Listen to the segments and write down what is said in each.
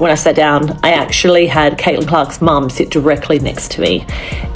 when I sat down, I actually had Caitlin Clark's mum sit directly next to me.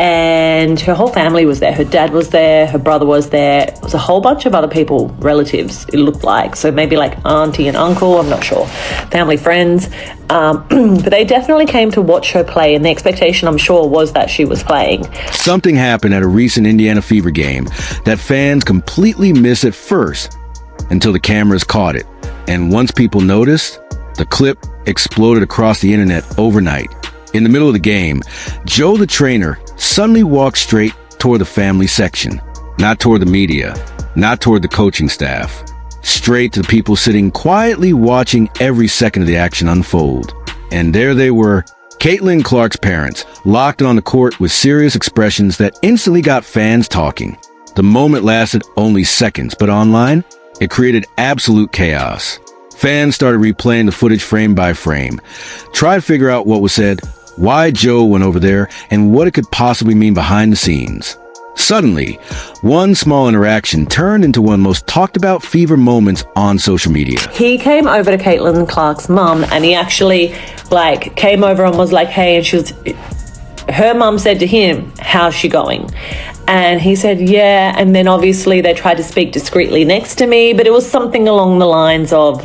And her whole family was there. Her dad was there, her brother was there. It was a whole bunch of other people, relatives, it looked like. So maybe like auntie and uncle, I'm not sure. Family, friends. But they definitely came to watch her play, and the expectation, I'm sure, was that she was playing. Something happened at a recent Indiana Fever game that fans completely missed at first until the cameras caught it. And once people noticed, the clip exploded across the internet overnight. In the middle of the game, Joe the trainer suddenly walked straight toward the family section, not toward the media, not toward the coaching staff, straight to the people sitting quietly watching every second of the action unfold. And there they were, Caitlin Clark's parents, locked on the court with serious expressions that instantly got fans talking. The moment lasted only seconds, but online, it created absolute chaos. Fans started replaying the footage frame by frame, tried to figure out what was said, why Joe went over there, and what it could possibly mean behind the scenes. Suddenly, one small interaction turned into one of the most talked about Fever moments on social media. He came over to Caitlin Clark's mum, and he actually came over and was like, hey, and her mum said to him, how's she going? And he said, yeah. And then obviously they tried to speak discreetly next to me, but it was something along the lines of,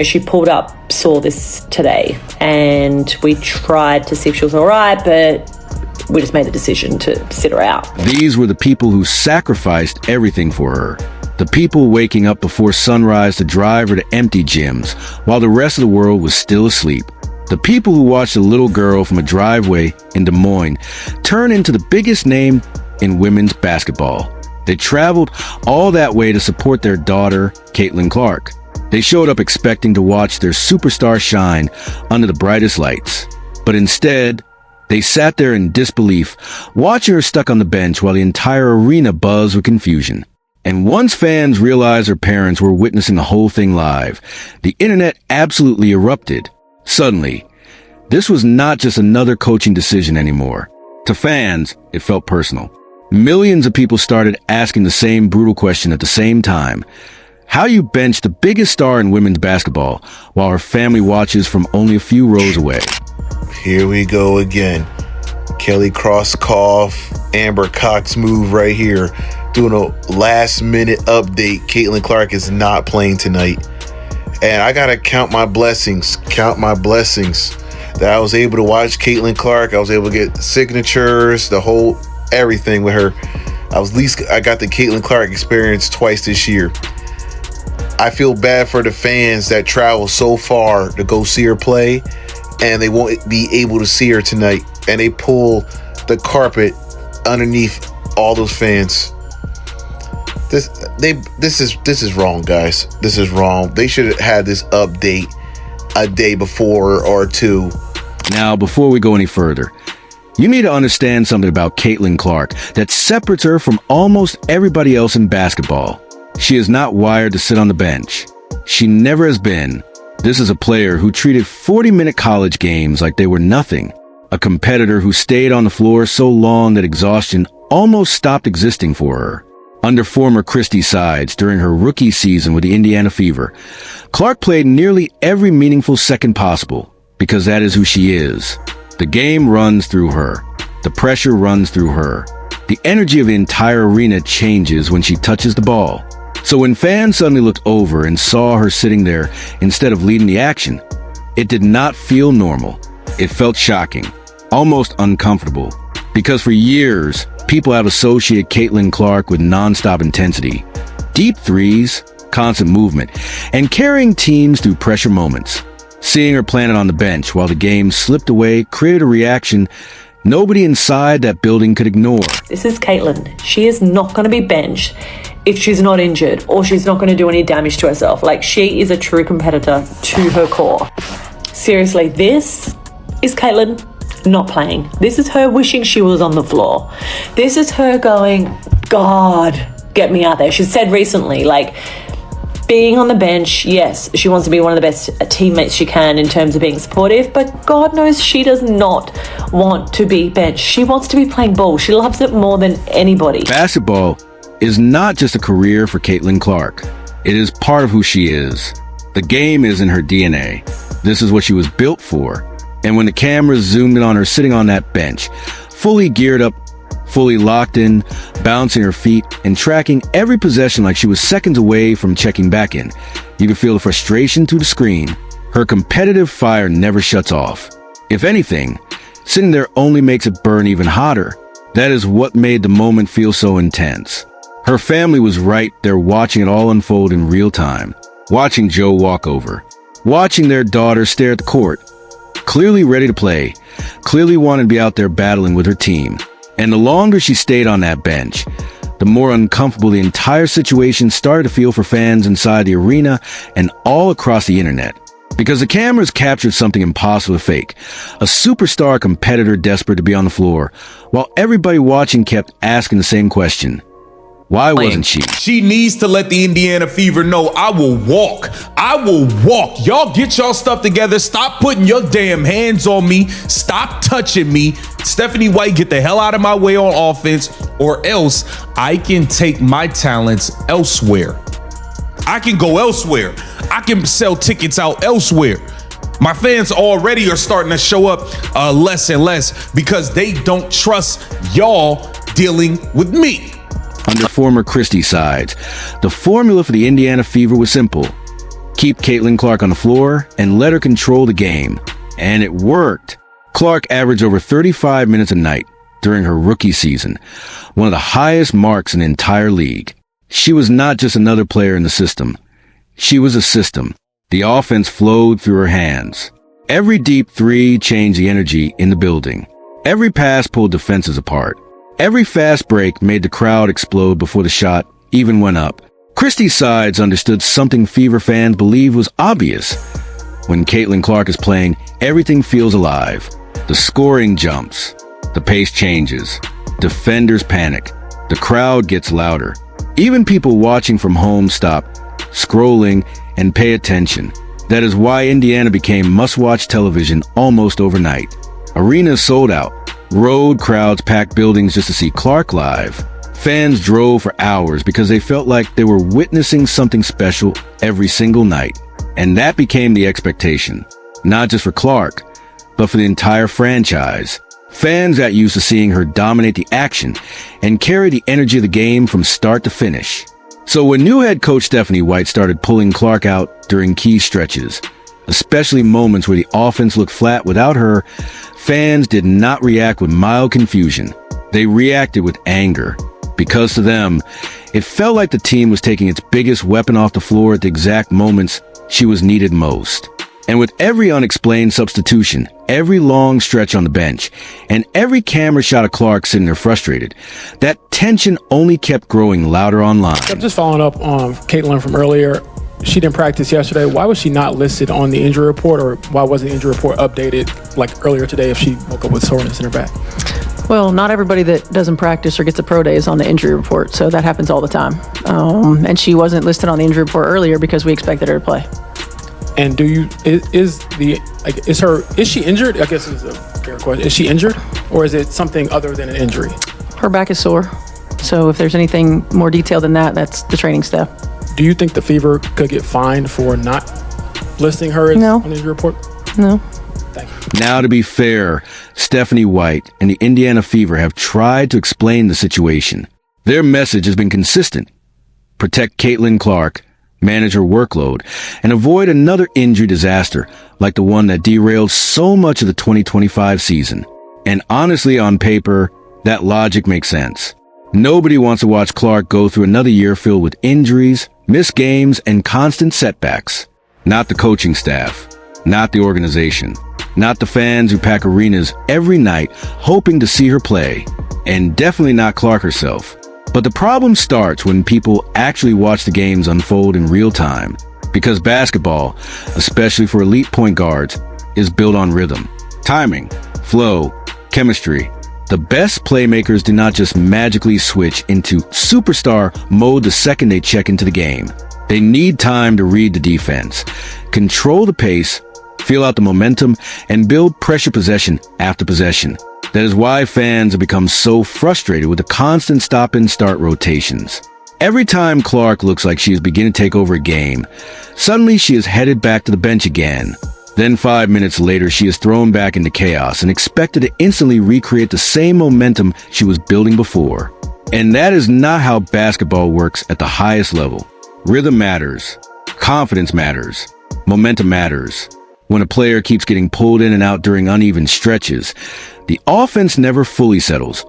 she pulled up, saw this today, and we tried to see if she was all right, but we just made the decision to sit her out. These were the people who sacrificed everything for her. The people waking up before sunrise to drive her to empty gyms, while the rest of the world was still asleep. The people who watched a little girl from a driveway in Des Moines turn into the biggest name in women's basketball. They traveled all that way to support their daughter, Caitlin Clark. They showed up expecting to watch their superstar shine under the brightest lights. But instead, they sat there in disbelief, watching her stuck on the bench while the entire arena buzzed with confusion. And once fans realized their parents were witnessing the whole thing live, the internet absolutely erupted. Suddenly, this was not just another coaching decision anymore. To fans, it felt personal. Millions of people started asking the same brutal question at the same time. How you bench the biggest star in women's basketball while her family watches from only a few rows away. Here we go again. Kelly Krauskopf, Amber Cox move right here. Doing a last minute update. Caitlin Clark is not playing tonight. And I gotta count my blessings that I was able to watch Caitlin Clark. I was able to get signatures, the whole everything with her. I got the Caitlin Clark experience twice this year. I feel bad for the fans that travel so far to go see her play, and they won't be able to see her tonight. And they pull the carpet underneath all those fans. This is wrong, guys. This is wrong. They should have had this update a day before or two. Now, before we go any further, you need to understand something about Caitlin Clark that separates her from almost everybody else in basketball. She is not wired to sit on the bench. She never has been. This is a player who treated 40-minute college games like they were nothing. A competitor who stayed on the floor so long that exhaustion almost stopped existing for her. Under former Christie Sides during her rookie season with the Indiana Fever, Clark played nearly every meaningful second possible, because that is who she is. The game runs through her. The pressure runs through her. The energy of the entire arena changes when she touches the ball. So when fans suddenly looked over and saw her sitting there instead of leading the action, it did not feel normal. It felt shocking, almost uncomfortable, because for years, people have associated Caitlin Clark with nonstop intensity, deep threes, constant movement, and carrying teams through pressure moments. Seeing her planted on the bench while the game slipped away created a reaction nobody inside that building could ignore. This is Caitlin. She is not going to be benched if she's not injured, or she's not going to do any damage to herself. She is a true competitor to her core. Seriously, this is Caitlin not playing. This is her wishing she was on the floor. This is her going, God, get me out there. She said recently, being on the bench, yes, she wants to be one of the best teammates she can in terms of being supportive, but God knows she does not want to be benched. She wants to be playing ball. She loves it more than anybody. Basketball is not just a career for Caitlin Clark. It is part of who she is. The game is in her DNA. This is what she was built for. And when the cameras zoomed in on her sitting on that bench, fully geared up, fully locked in, bouncing her feet, and tracking every possession like she was seconds away from checking back in, you could feel the frustration through the screen. Her competitive fire never shuts off. If anything, sitting there only makes it burn even hotter. That is what made the moment feel so intense. Her family was right there watching it all unfold in real time, watching Joe walk over, watching their daughter stare at the court, clearly ready to play, clearly wanted to be out there battling with her team. And the longer she stayed on that bench, the more uncomfortable the entire situation started to feel for fans inside the arena and all across the internet. Because the cameras captured something impossible to fake. A superstar competitor desperate to be on the floor, while everybody watching kept asking the same question. Why wasn't she? She needs to let the Indiana Fever know, I will walk. I will walk. Y'all get y'all stuff together. Stop putting your damn hands on me. Stop touching me. Stephanie White, get the hell out of my way on offense, or else I can take my talents elsewhere. I can go elsewhere. I can sell tickets out elsewhere. My fans already are starting to show up less and less because they don't trust y'all dealing with me. Under former Christie sides, the formula for the Indiana Fever was simple. Keep Caitlin Clark on the floor and let her control the game. And it worked. Clark averaged over 35 minutes a night during her rookie season, one of the highest marks in the entire league. She was not just another player in the system. She was a system. The offense flowed through her hands. Every deep three changed the energy in the building. Every pass pulled defenses apart. Every fast break made the crowd explode before the shot even went up. Christie's sides understood something Fever fans believed was obvious. When Caitlin Clark is playing, everything feels alive. The scoring jumps. The pace changes. Defenders panic. The crowd gets louder. Even people watching from home stop, scrolling, and pay attention. That is why Indiana became must-watch television almost overnight. Arenas sold out. Road crowds packed buildings just to see Clark live. Fans drove for hours because they felt like they were witnessing something special every single night. And that became the expectation, not just for Clark, but for the entire franchise. Fans got used to seeing her dominate the action and carry the energy of the game from start to finish. So when new head coach Stephanie White started pulling Clark out during key stretches, especially moments where the offense looked flat without her, fans did not react with mild confusion. They reacted with anger, because to them, it felt like the team was taking its biggest weapon off the floor at the exact moments she was needed most. And with every unexplained substitution, every long stretch on the bench, and every camera shot of Clark sitting there frustrated, that tension only kept growing louder online. Just following up on Caitlin from earlier, she didn't practice yesterday. Why was she not listed on the injury report, or why wasn't the injury report updated like earlier today if she woke up with soreness in her back? Well, not everybody that doesn't practice or gets a pro day is on the injury report, so that happens all the time. And she wasn't listed on the injury report earlier because we expected her to play. And is she injured? I guess is a fair question. Is she injured, or is it something other than an injury? Her back is sore, so if there's anything more detailed than that, that's the training staff. Do you think the Fever could get fined for not listing her on the injury report? No. Thank you. Now, to be fair, Stephanie White and the Indiana Fever have tried to explain the situation. Their message has been consistent. Protect Caitlin Clark, manage her workload, and avoid another injury disaster like the one that derailed so much of the 2025 season. And honestly, on paper, that logic makes sense. Nobody wants to watch Clark go through another year filled with injuries, missed games, and constant setbacks. Not the coaching staff, not the organization, not the fans who pack arenas every night hoping to see her play, and definitely not Clark herself. But the problem starts when people actually watch the games unfold in real time, because basketball, especially for elite point guards, is built on rhythm, timing, flow, chemistry. The best playmakers do not just magically switch into superstar mode the second they check into the game. They need time to read the defense, control the pace, feel out the momentum, and build pressure possession after possession. That is why fans have become so frustrated with the constant stop and start rotations. Every time Clark looks like she is beginning to take over a game, suddenly she is headed back to the bench again. Then 5 minutes later, she is thrown back into chaos and expected to instantly recreate the same momentum she was building before. And that is not how basketball works at the highest level. Rhythm matters. Confidence matters. Momentum matters. When a player keeps getting pulled in and out during uneven stretches, the offense never fully settles.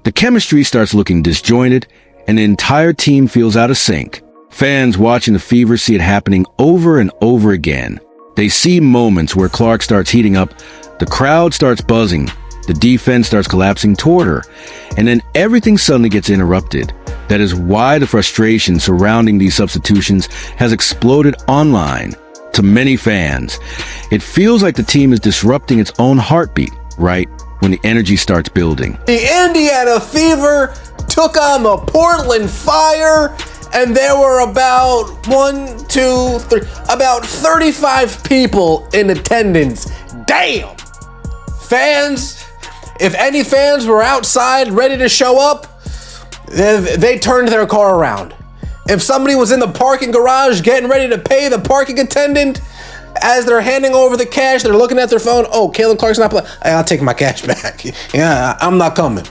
The chemistry starts looking disjointed, and the entire team feels out of sync. Fans watching the Fever see it happening over and over again. They see moments where Clark starts heating up, the crowd starts buzzing, the defense starts collapsing toward her, and then everything suddenly gets interrupted. That is why the frustration surrounding these substitutions has exploded online. To many fans, it feels like the team is disrupting its own heartbeat, right when the energy starts building. The Indiana Fever took on the Portland Fire, and there were about 35 people in attendance. Damn! Fans, if any fans were outside ready to show up, they turned their car around. If somebody was in the parking garage getting ready to pay the parking attendant, as they're handing over the cash, they're looking at their phone. Oh, Caitlin Clark's not playing. I'll take my cash back. Yeah, I'm not coming.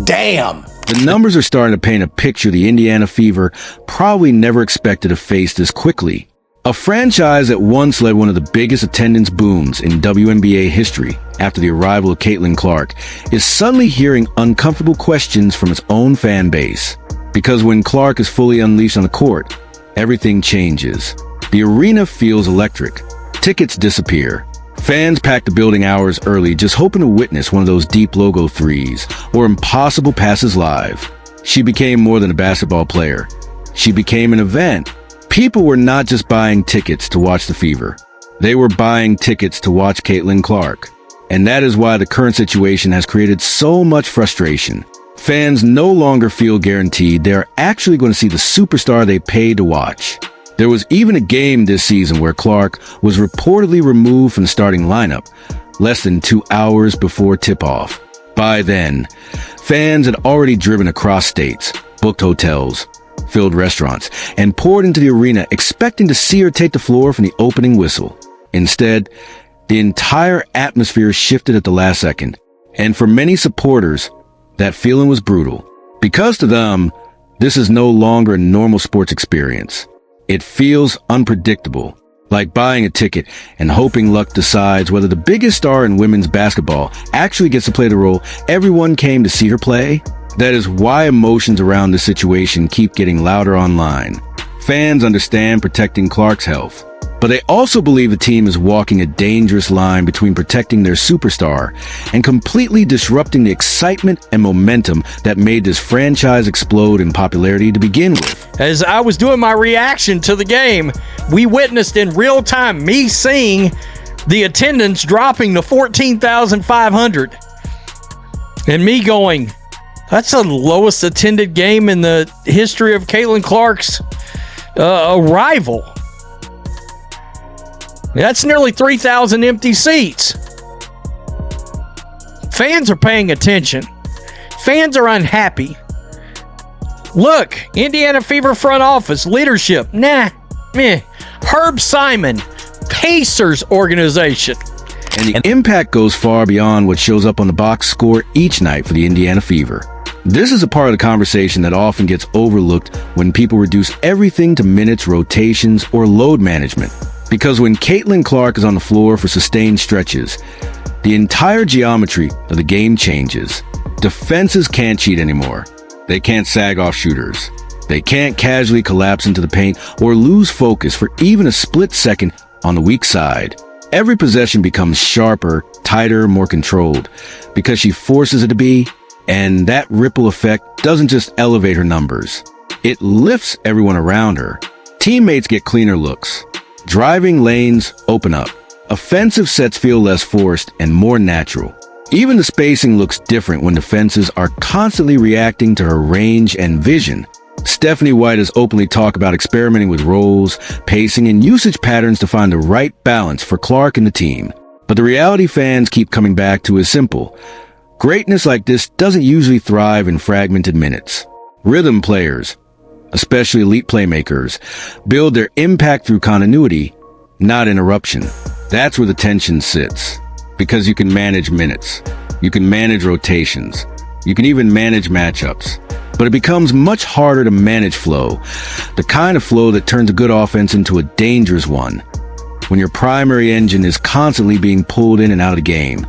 Damn. The numbers are starting to paint a picture the Indiana Fever probably never expected to face this quickly. A franchise that once led one of the biggest attendance booms in WNBA history after the arrival of Caitlin Clark is suddenly hearing uncomfortable questions from its own fan base. Because when Clark is fully unleashed on the court, everything changes. The arena feels electric. Tickets disappear. Fans pack the building hours early just hoping to witness one of those deep logo threes or impossible passes live. She became more than a basketball player. She became an event. People were not just buying tickets to watch the Fever. They were buying tickets to watch Caitlin Clark. And that is why the current situation has created so much frustration. Fans no longer feel guaranteed they are actually going to see the superstar they paid to watch. There was even a game this season where Clark was reportedly removed from the starting lineup less than 2 hours before tip-off. By then, fans had already driven across states, booked hotels, filled restaurants, and poured into the arena expecting to see her take the floor from the opening whistle. Instead, the entire atmosphere shifted at the last second, and for many supporters, that feeling was brutal. Because to them, this is no longer a normal sports experience. It feels unpredictable, like buying a ticket and hoping luck decides whether the biggest star in women's basketball actually gets to play the role everyone came to see her play. That is why emotions around this situation keep getting louder online. Fans understand protecting Clark's health, but they also believe the team is walking a dangerous line between protecting their superstar and completely disrupting the excitement and momentum that made this franchise explode in popularity to begin with. As I was doing my reaction to the game, we witnessed in real time me seeing the attendance dropping to 14,500. And me going, that's the lowest attended game in the history of Caitlin Clark's arrival. That's nearly 3,000 empty seats. Fans are paying attention. Fans are unhappy. Look, Indiana Fever front office, leadership, meh. Herb Simon, Pacers organization. And the impact goes far beyond what shows up on the box score each night for the Indiana Fever. This is a part of the conversation that often gets overlooked when people reduce everything to minutes, rotations, or load management. Because when Caitlin Clark is on the floor for sustained stretches, the entire geometry of the game changes. Defenses can't cheat anymore. They can't sag off shooters. They can't casually collapse into the paint or lose focus for even a split second on the weak side. Every possession becomes sharper, tighter, more controlled because she forces it to be, and that ripple effect doesn't just elevate her numbers. It lifts everyone around her. Teammates get cleaner looks. Driving lanes open up. Offensive sets feel less forced and more natural. Even the spacing looks different when defenses are constantly reacting to her range and vision. Stephanie White has openly talked about experimenting with roles, pacing, and usage patterns to find the right balance for Clark and the team. But the reality fans keep coming back to is simple. Greatness like this doesn't usually thrive in fragmented minutes. Rhythm players, especially elite playmakers, build their impact through continuity, not interruption. That's where the tension sits, because you can manage minutes, you can manage rotations, you can even manage matchups. But it becomes much harder to manage flow, the kind of flow that turns a good offense into a dangerous one, when your primary engine is constantly being pulled in and out of the game.